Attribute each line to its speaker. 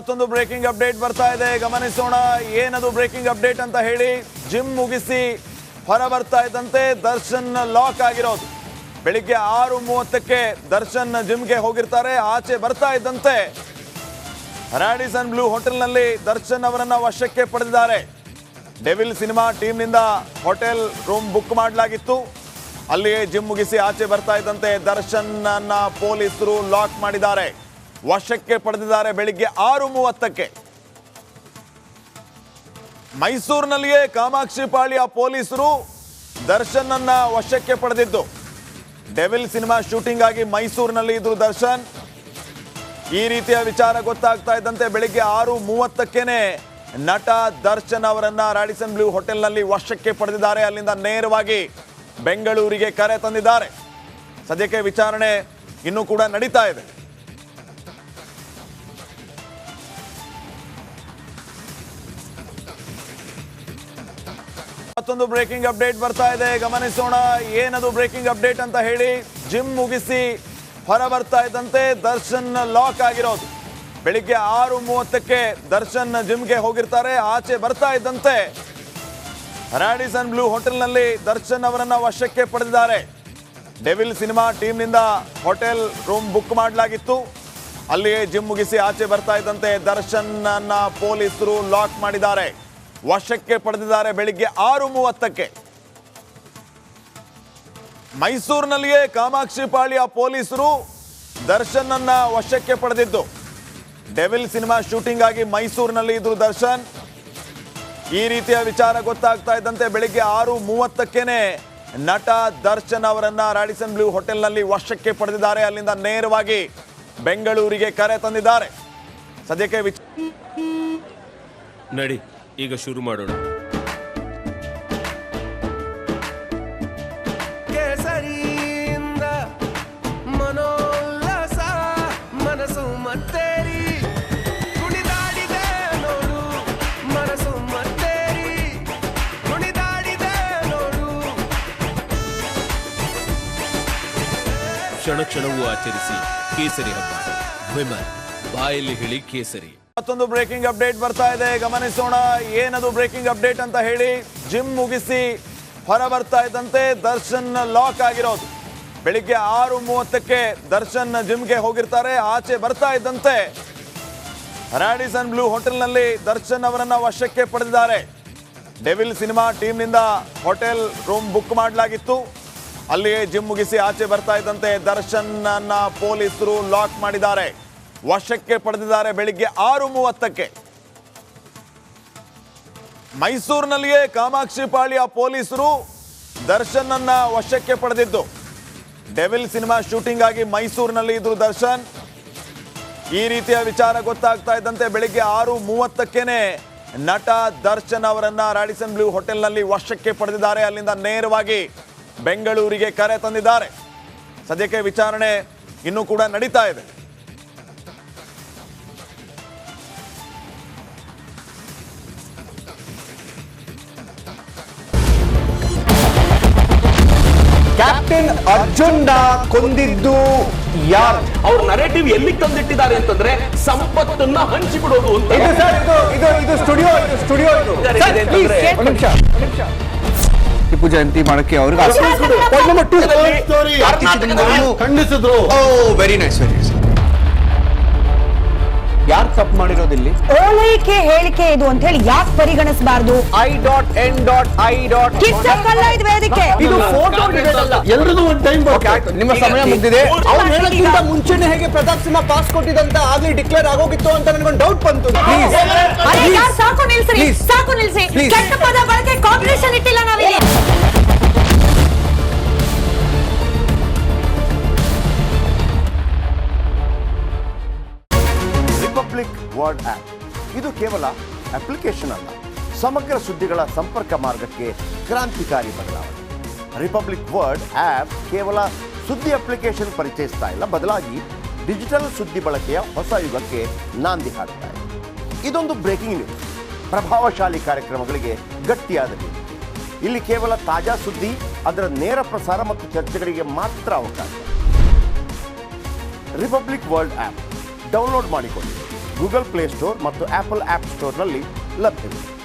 Speaker 1: ಮತ್ತೊಂದು breaking update ಬರ್ತಾ ಇದೆ, ಗಮನಿಸೋಣ. ಏನದು ಬ್ರೇಕಿಂಗ್ ಅಪ್ಡೇಟ್ ಅಂತ ಹೇಳಿ. ಜಿಮ್ ಮುಗಿಸಿ ಹೊರ ಬರ್ತಾ ಇದ್ದಂತೆ ದರ್ಶನ್ ಲಾಕ್ ಆಗಿರೋದು. ಬೆಳಿಗ್ಗೆ 6:30ಕ್ಕೆ ದರ್ಶನ್ ಜಿಮ್ಗೆ ಹೋಗಿರ್ತಾರೆ. ಆಚೆ ಬರ್ತಾ ಇದ್ದಂತೆ ರಾಡಿಸನ್ ಬ್ಲೂ ಹೋಟೆಲ್ನಲ್ಲಿ ದರ್ಶನ್ ಅವರನ್ನ ವಶಕ್ಕೆ ಪಡೆದಿದ್ದಾರೆ. ಡೆವಿಲ್ ಸಿನಿಮಾ ಟೀಮ್ನಿಂದ ಹೋಟೆಲ್ ರೂಮ್ ಬುಕ್ ಮಾಡಲಾಗಿತ್ತು. ಅಲ್ಲಿಯೇ ಜಿಮ್ ಮುಗಿಸಿ ಆಚೆ ಬರ್ತಾ ಇದ್ದಂತೆ ದರ್ಶನ್ ಅನ್ನ ಪೊಲೀಸರು ಲಾಕ್ ಮಾಡಿದ್ದಾರೆ, ವಶಕ್ಕೆ ಪಡೆದಿದ್ದಾರೆ. ಬೆಳಿಗ್ಗೆ 6:30ಕ್ಕೆ ಮೈಸೂರಿನಲ್ಲಿಯೇ ಕಾಮಾಕ್ಷಿ ಪಾಳ್ಯ ಪೊಲೀಸರು ದರ್ಶನ್ ಅನ್ನ ವಶಕ್ಕೆ ಪಡೆದಿದ್ದು. ಡೆವಿಲ್ ಸಿನಿಮಾ ಶೂಟಿಂಗ್ ಆಗಿ ಮೈಸೂರಿನಲ್ಲಿ ಇದ್ರು ದರ್ಶನ್. ಈ ರೀತಿಯ ವಿಚಾರ ಗೊತ್ತಾಗ್ತಾ ಇದ್ದಂತೆ ಬೆಳಿಗ್ಗೆ 6:30ಕ್ಕೇನೆ ನಟ ದರ್ಶನ್ ಅವರನ್ನ ರಾಡಿಸನ್ ಬ್ಲೂ ಹೋಟೆಲ್ನಲ್ಲಿ ವಶಕ್ಕೆ ಪಡೆದಿದ್ದಾರೆ. ಅಲ್ಲಿಂದ ನೇರವಾಗಿ ಬೆಂಗಳೂರಿಗೆ ಕರೆ ತಂದಿದ್ದಾರೆ. ಸದ್ಯಕ್ಕೆ ವಿಚಾರಣೆ ಇನ್ನೂ ಕೂಡ ನಡೀತಾ ಇದೆ. ಮತ್ತೊಂದು ಬ್ರೇಕಿಂಗ್ ಅಪ್ಡೇಟ್ ಬರ್ತಾ ಇದೆ, ಗಮನಿಸೋಣ. ಏನದು ಬ್ರೇಕಿಂಗ್ ಅಪ್ಡೇಟ್ ಅಂತ ಹೇಳಿ. ಜಿಮ್ ಮುಗಿಸಿ ಹೊರ ಬರ್ತಾ ಇದ್ದಂತೆ ದರ್ಶನ್ ಲಾಕ್ ಆಗಿರೋದು. ಬೆಳಿಗ್ಗೆ 6:30ಕ್ಕೆ ದರ್ಶನ್ ಜಿಮ್ಗೆ ಹೋಗಿರ್ತಾರೆ. ಆಚೆ ಬರ್ತಾ ಇದ್ದಂತೆ ರಾಡಿಸನ್ ಬ್ಲೂ ಹೋಟೆಲ್ನಲ್ಲಿ ದರ್ಶನ್ ಅವರನ್ನ ವಶಕ್ಕೆ ಪಡೆದಿದ್ದಾರೆ. ಡೆವಿಲ್ ಸಿನಿಮಾ ಟೀಮ್ನಿಂದ ಹೋಟೆಲ್ ರೂಮ್ ಬುಕ್ ಮಾಡಲಾಗಿತ್ತು. ಅಲ್ಲಿಯೇ ಜಿಮ್ ಮುಗಿಸಿ ಆಚೆ ಬರ್ತಾ ಇದ್ದಂತೆ ದರ್ಶನ್ ಅನ್ನ ಪೊಲೀಸರು ಲಾಕ್ ಮಾಡಿದ್ದಾರೆ, ವಶಕ್ಕೆ ಪಡೆದಿದ್ದಾರೆ. ಬೆಳಿಗ್ಗೆ 6:30ಕ್ಕೆ ಮೈಸೂರಿನಲ್ಲಿಯೇ ಕಾಮಾಕ್ಷಿ ಪಾಳ್ಯ ಪೊಲೀಸರು ದರ್ಶನ್ ಅನ್ನ ವಶಕ್ಕೆ ಪಡೆದಿದ್ದು. ಡೆವಿಲ್ ಸಿನಿಮಾ ಶೂಟಿಂಗ್ ಆಗಿ ಮೈಸೂರಿನಲ್ಲಿ ಇದ್ರು ದರ್ಶನ್. ಈ ರೀತಿಯ ವಿಚಾರ ಗೊತ್ತಾಗ್ತಾ ಇದ್ದಂತೆ ಬೆಳಿಗ್ಗೆ 6:30ಕ್ಕೇನೆ ನಟ ದರ್ಶನ್ ಅವರನ್ನ ರಾಡಿಸನ್ ಬ್ಲೂ ಹೋಟೆಲ್ನಲ್ಲಿ ವಶಕ್ಕೆ ಪಡೆದಿದ್ದಾರೆ. ಅಲ್ಲಿಂದ ನೇರವಾಗಿ ಬೆಂಗಳೂರಿಗೆ ಕರೆ ತಂದಿದ್ದಾರೆ. ಸದ್ಯಕ್ಕೆ
Speaker 2: ನಡಿ ಈಗ ಶುರು ಮಾಡೋಣ.
Speaker 3: ಕೇಸರಿಯಿಂದ ಮನೋಲ್ಲಾಸ ಮನಸ್ಸು ಮತ್ತೇರಿ ಕುಣಿದಾಡಿದೆ ನೋಡು, ಮನಸ್ಸು ಮತ್ತೇರಿ ಕುಣಿದಾಡಿದೆ ನೋಡು.
Speaker 2: ಕ್ಷಣ ಕ್ಷಣವೂ ಆಚರಿಸಿ ಕೇಸರಿ ಹಬ್ಬ. ವಿಮಲ್ ಬಾಯಲ್ಲಿ ಹೇಳಿ ಕೇಸರಿ.
Speaker 1: ಮತ್ತೊಂದು ಬ್ರೇಕಿಂಗ್ ಅಪ್ಡೇಟ್ ಬರ್ತಾ ಇದೆ, ಗಮನಿಸೋಣ. ಏನದು ಬ್ರೇಕಿಂಗ್ ಅಪ್ಡೇಟ್ ಅಂತ ಹೇಳಿ. ಜಿಮ್ ಮುಗಿಸಿ ಹೊರ ಬರ್ತಾ ಇದ್ದಂತೆ ದರ್ಶನ್ ಲಾಕ್ ಆಗಿರೋದು. ಬೆಳಿಗ್ಗೆ 6:30ಕ್ಕೆ ದರ್ಶನ್ ಜಿಮ್ಗೆ ಹೋಗಿರ್ತಾರೆ. ಆಚೆ ಬರ್ತಾ ಇದ್ದಂತೆ ರಾಡಿಸನ್ ಬ್ಲೂ ಹೋಟೆಲ್ನಲ್ಲಿ ದರ್ಶನ್ ಅವರನ್ನ ವಶಕ್ಕೆ ಪಡೆದಿದ್ದಾರೆ. ಡೆವಿಲ್ ಸಿನಿಮಾ ಟೀಮ್ನಿಂದ ಹೋಟೆಲ್ ರೂಮ್ ಬುಕ್ ಮಾಡಲಾಗಿತ್ತು. ಅಲ್ಲಿಯೇ ಜಿಮ್ ಮುಗಿಸಿ ಆಚೆ ಬರ್ತಾ ಇದ್ದಂತೆ ದರ್ಶನ್ ಅನ್ನ ಪೊಲೀಸರು ಲಾಕ್ ಮಾಡಿದ್ದಾರೆ, ವಶಕ್ಕೆ ಪಡೆದಿದ್ದಾರೆ. ಬೆಳಿಗ್ಗೆ 6:30ಕ್ಕೆ ಮೈಸೂರಿನಲ್ಲಿಯೇ ಕಾಮಾಕ್ಷಿ ಪಾಳ್ಯ ಪೊಲೀಸರು ದರ್ಶನ್ ಅನ್ನ ವಶಕ್ಕೆ ಪಡೆದಿದ್ದು. ಡೆವಿಲ್ ಸಿನಿಮಾ ಶೂಟಿಂಗ್ ಆಗಿ ಮೈಸೂರಿನಲ್ಲಿ ಇದ್ರು ದರ್ಶನ್. ಈ ರೀತಿಯ ವಿಚಾರ ಗೊತ್ತಾಗ್ತಾ ಇದ್ದಂತೆ ಬೆಳಿಗ್ಗೆ 6:30ಕ್ಕೇನೆ ನಟ ದರ್ಶನ್ ಅವರನ್ನ ರಾಡಿಸನ್ ಬ್ಲೂ ಹೋಟೆಲ್ನಲ್ಲಿ ವಶಕ್ಕೆ ಪಡೆದಿದ್ದಾರೆ. ಅಲ್ಲಿಂದ ನೇರವಾಗಿ ಬೆಂಗಳೂರಿಗೆ ಕರೆ ತಂದಿದ್ದಾರೆ. ಸದ್ಯಕ್ಕೆ ವಿಚಾರಣೆ ಇನ್ನೂ ಕೂಡ ನಡೀತಾ ಇದೆ.
Speaker 4: ಕ್ಯಾಪ್ಟನ್ ಅರ್ಜುನ್ ಕೊಂದಿದ್ದು ಯಾರು?
Speaker 5: ಅವ್ರ ನರೇಟಿವ್ ಎಲ್ಲಿ ತಂದಿಟ್ಟಿದ್ದಾರೆ ಅಂತಂದ್ರೆ ಸಂಪತ್ತನ್ನ ಹಂಚಿಬಿಡೋದು ಅಂತ.
Speaker 4: ಇದು ಸ್ಟುಡಿಯೋ ಟಿಪ್ಪು ಜಯಂತಿ ಮಾಡಕ್ಕೆ ಅವ್ರಿಗೆ ಖಂಡಿಸಿದ್ರು. Very nice. ಯಾರು ತಪ್ಪು ಮಾಡಿರೋದಿಲ್ಲಿ?
Speaker 6: ಓಲೈಕೆ ಹೇಳಿಕೆ ಇದು ಅಂತ ಹೇಳಿ ಯಾಕೆ ಪರಿಗಣಿಸಬಾರದು? ಕಿಚ್ಚಕ್ಕಲ್ಲ ವೇದಿಕೆ.
Speaker 4: ಇದು ಫೋಟೋ ಎಲ್ಲರದು ಒಂದು ಟೈಮ್. ನಿಮ್ಮ ಸಮಯ ಮುಗಿದಿದೆ. ಅವ್ರು ಹೇಳೋಕ್ಕಿಂತ ಮುಂಚೆನೆ ಹೇಗೆ ಪ್ರತಾಪ್ ಸಿಂಹ ಪಾಸ್ ಕೊಟ್ಟಿದಂತ ಆಗ್ಲಿ ಡಿಕ್ಲೇರ್ ಆಗೋಗಿತ್ತು ಅಂತ ನನಗೊಂದು ಡೌಟ್ ಬಂತು.
Speaker 6: ಸಾಕು ನಿಲ್ಸ್ರಿ, ಸಾಕು ನಿಲ್ಸಿ. ಕೆಟ್ಟ ಪದ ಬಳಕೆ ಕಾಂಪಿಟೇಷನ್ ಇಟ್ಟಿಲ್ಲ ನಾವಿಲ್ಲಿ.
Speaker 7: ರಿಪಬ್ಲಿಕ್ ವರ್ಡ್ ಆಪ್ ಇದು ಕೇವಲ ಅಪ್ಲಿಕೇಶನ್ ಅಲ್ಲ, ಸಮಗ್ರ ಸುದ್ದಿಗಳ ಸಂಪರ್ಕ ಮಾರ್ಗಕ್ಕೆ ಕ್ರಾಂತಿಕಾರಿ ಬದಲಾವಣೆ. ರಿಪಬ್ಲಿಕ್ ವರ್ಡ್ ಆಪ್ ಕೇವಲ ಸುದ್ದಿ ಅಪ್ಲಿಕೇಶನ್ ಪರಿಚಯಿಸ್ತಾ ಇಲ್ಲ, ಬದಲಾಗಿ ಡಿಜಿಟಲ್ ಸುದ್ದಿ ಬಳಕೆಯ ಹೊಸ ಯುಗಕ್ಕೆ ನಾಂದಿ ಹಾಡ್ತಾ ಇದೆ. ಇದೊಂದು ಬ್ರೇಕಿಂಗ್ ನ್ಯೂಸ್, ಪ್ರಭಾವಶಾಲಿ ಕಾರ್ಯಕ್ರಮಗಳಿಗೆ ಗಟ್ಟಿಯಾದ ನ್ಯೂಸ್. ಇಲ್ಲಿ ಕೇವಲ ತಾಜಾ ಸುದ್ದಿ, ಅದರ ನೇರ ಪ್ರಸಾರ ಮತ್ತು ಚರ್ಚೆಗಳಿಗೆ ಮಾತ್ರ ಅವಕಾಶ. ರಿಪಬ್ಲಿಕ್ ವರ್ಲ್ಡ್ ಆ್ಯಪ್ ಡೌನ್ಲೋಡ್ ಮಾಡಿಕೊಳ್ಳಿ. ಗೂಗಲ್ ಪ್ಲೇ ಸ್ಟೋರ್ ಮತ್ತು ಆಪಲ್ ಆ್ಯಪ್ ಸ್ಟೋರ್ನಲ್ಲಿ ಲಭ್ಯವಿದೆ.